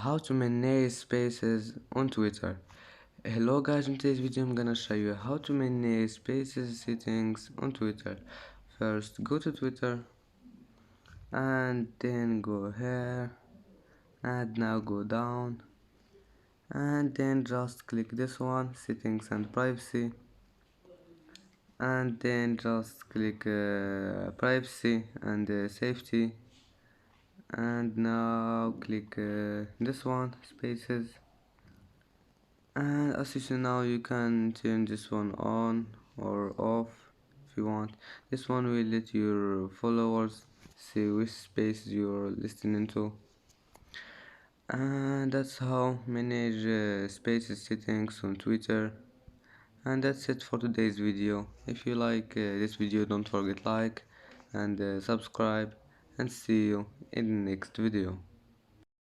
How to manage spaces on Twitter. Hello guys, in today's video I'm gonna show you how to manage spaces settings on Twitter. First go to Twitter and then go here and now go down and then just click this one, settings and privacy, and then just click privacy and safety, and now click this one, spaces. And as you see now, you can turn this one on or off if you want. This one will let your followers see which space you're listening to. And that's how manage spaces settings on Twitter. And that's it for today's video. If you like this video, don't forget like and subscribe, and see you in the next video.